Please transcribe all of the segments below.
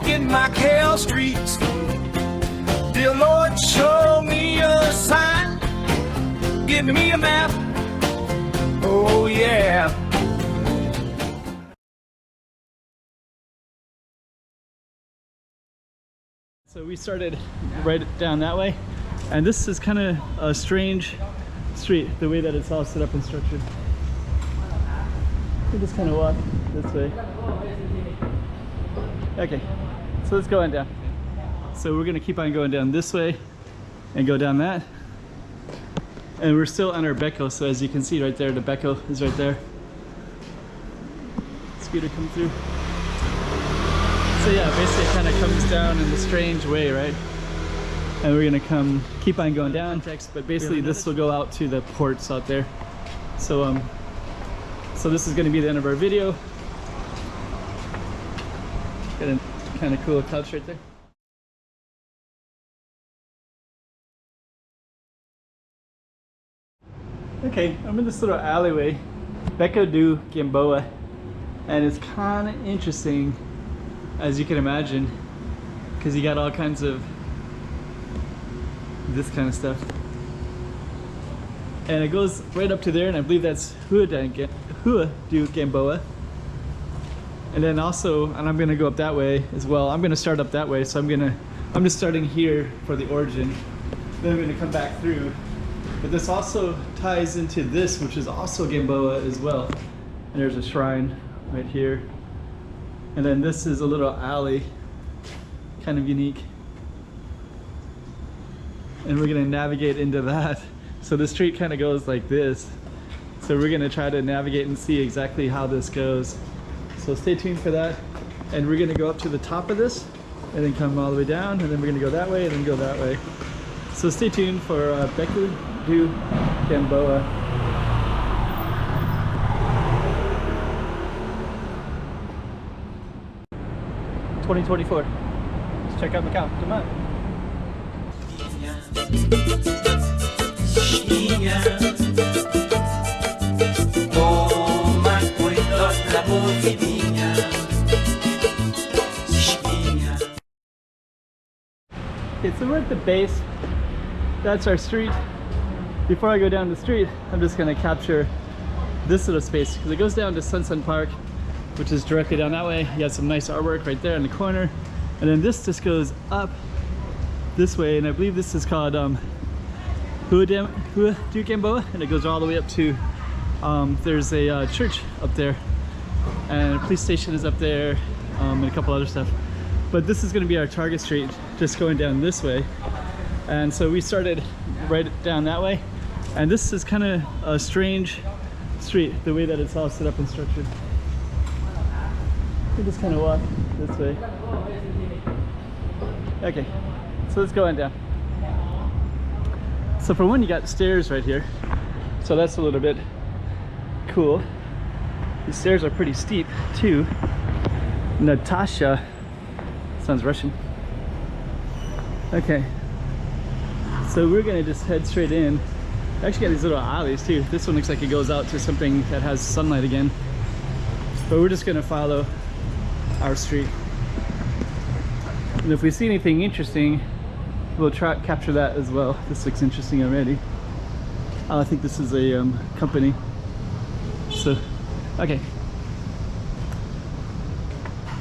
Walking Macau Streets. Dear Lord, show me a sign. Give me a map. Oh yeah. So we started right down that way, and this is kind of a strange street, the way that it's all set up and structured. We just kind of walk this way. Okay, so let's go on down. So we're gonna keep on going down this way and go down that. And we're still on our Beco, so as you can see right there, the Beco is right there. Scooter come through. So yeah, basically it kind of comes down in a strange way, right? And we're gonna keep on going down, but basically this will go out to the ports out there. So so this is gonna be the end of our video. Got a kind of cool couch right there. Okay, I'm in this little alleyway, Beco do Gamboa, and it's kind of interesting, as you can imagine, because you got all kinds of this kind of stuff, and it goes right up to there, and I believe that's Hua do Gamboa. And then also, and I'm gonna go up that way as well. I'm gonna start up that way, so I'm just starting here for the origin, then I'm gonna come back through. But this also ties into this, which is also Gamboa as well. And there's a shrine right here. And then this is a little alley, kind of unique. And we're gonna navigate into that. So the street kind of goes like this. So we're gonna try to navigate and see exactly how this goes. So stay tuned for that. And we're gonna go up to the top of this and then come all the way down, and then we're gonna go that way and then go that way. So stay tuned for Beco do Gamboa. $2024. Let's check out Macau. Come on. Okay, so we're at the base. That's our street. Before I go down the street, I'm just gonna capture this little space because it goes down to Sun Park, which is directly down that way. You got some nice artwork right there in the corner. And then this just goes up this way, and I believe this is called Hua do Gamboa, and it goes all the way up to, there's a church up there, and a police station is up there, and a couple other stuff. But this is gonna be our target street, just going down this way. And so we started right down that way, and this is kind of a strange street, the way that it's all set up and structured. We just kind of walk this way. Okay, so let's go on down. So for one, you got stairs right here, so that's a little bit cool. These stairs are pretty steep too. Natasha, sounds Russian. Okay. So we're gonna just head straight in. I actually got these little alleys too. This one looks like it goes out to something that has sunlight again. But we're just gonna follow our street. And if we see anything interesting, we'll try to capture that as well. This looks interesting already. I think this is a company. So, okay.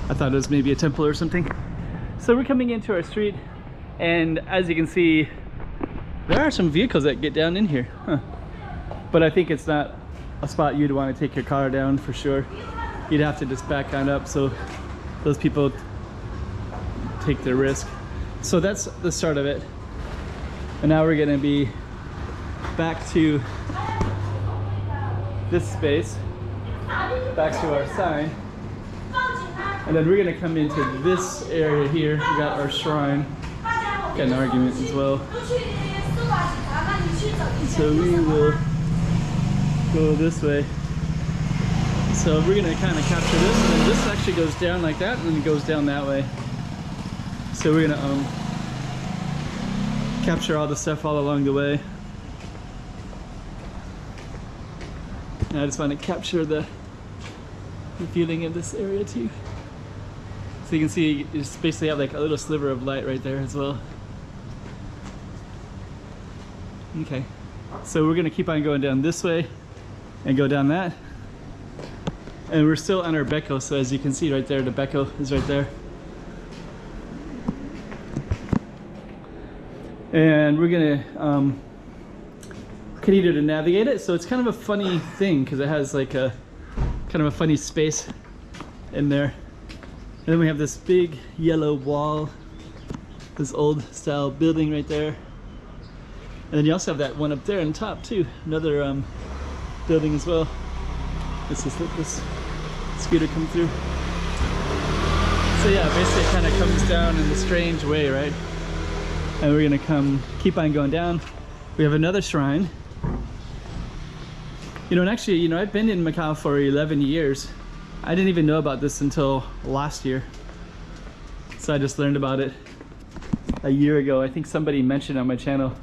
I thought it was maybe a temple or something. So we're coming into our street, and as you can see, there are some vehicles that get down in here, but I think it's not a spot you'd want to take your car down for sure. You'd have to just back on up so those people take their risk. So that's the start of it. And now we're gonna be back to this space, back to our sign. And then we're gonna come into this area here. We got our shrine. Got an argument as well. So we will go this way. So we're gonna kind of capture this, and then this actually goes down like that, and then it goes down that way. So we're gonna capture all the stuff all along the way. And I just want to capture the feeling of this area too. So you can see you just basically have like a little sliver of light right there as well. Okay, so we're gonna keep on going down this way and go down that. And we're still on our Beco, so as you can see right there, the Beco is right there. And we're gonna continue to navigate it. So it's kind of a funny thing because it has like a kind of a funny space in there. And then we have this big yellow wall, this old style building right there. And then you also have that one up there on top too, another building as well. This is this scooter come through. So yeah, basically it kind of comes down in a strange way, right? And we're gonna keep on going down. We have another shrine. You know, and actually, you know, I've been in Macau for 11 years. I didn't even know about this until last year. So I just learned about it a year ago. I think somebody mentioned on my channel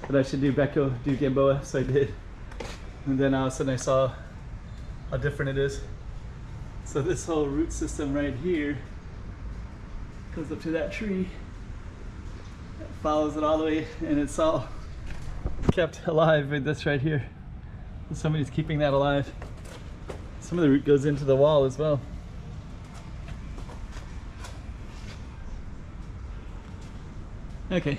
that I should do Beco, do Gamboa, so I did. And then all of a sudden I saw how different it is. So this whole root system right here goes up to that tree, follows it all the way, and it's all kept alive with this right here. Somebody's keeping that alive. Some of the root goes into the wall as well. Okay.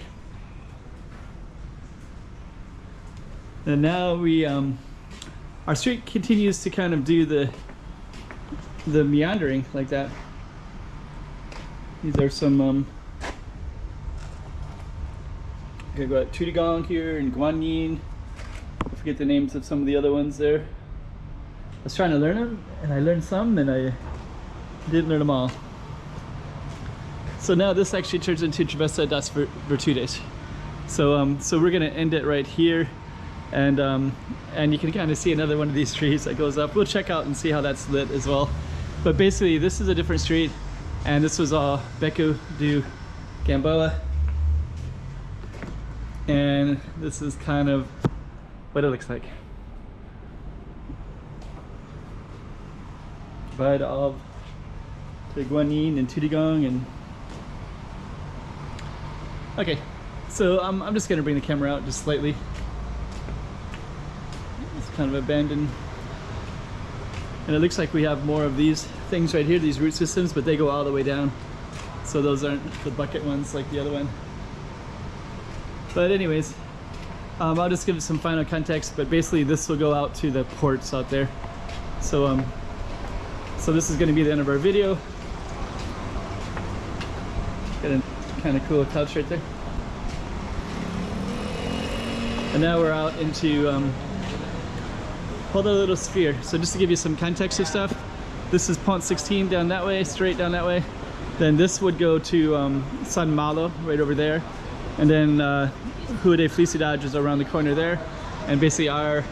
And now we, our street continues to kind of do the meandering like that. These are some, I'm gonna go at Tutigong here and Guanyin. I forget the names of some of the other ones there. I was trying to learn them, and I learned some, and I didn't learn them all. So now this actually turns into Travessa das Virtudes. So so we're gonna end it right here, and you can kind of see another one of these trees that goes up. We'll check out and see how that's lit as well. But basically, this is a different street, and this was all Beco do Gamboa, and this is kind of what it looks like. But of the Guanyin and Tutigong and okay, so I'm just gonna bring the camera out just slightly. It's kind of abandoned, and it looks like we have more of these things right here, these root systems, but they go all the way down. So those aren't the bucket ones like the other one. But anyways, I'll just give it some final context. But basically, this will go out to the ports out there. So so this is going to be the end of our video. Got a kind of cool couch right there. And now we're out into hold a little sphere. So just to give you some context of stuff, this is Pont 16 down that way, straight down that way. Then this would go to San Malo right over there, and then Rua de Felicidade is around the corner there. And basically our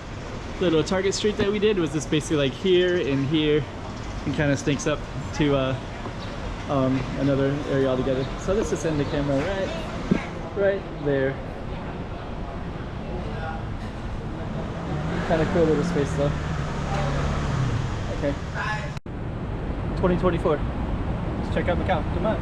little target street that we did was just basically like here and here, and kind of stinks up to another area altogether. So let's just end the camera right there. Kind of cool little space though. Okay. 2024. Let's check out Macau. Come on.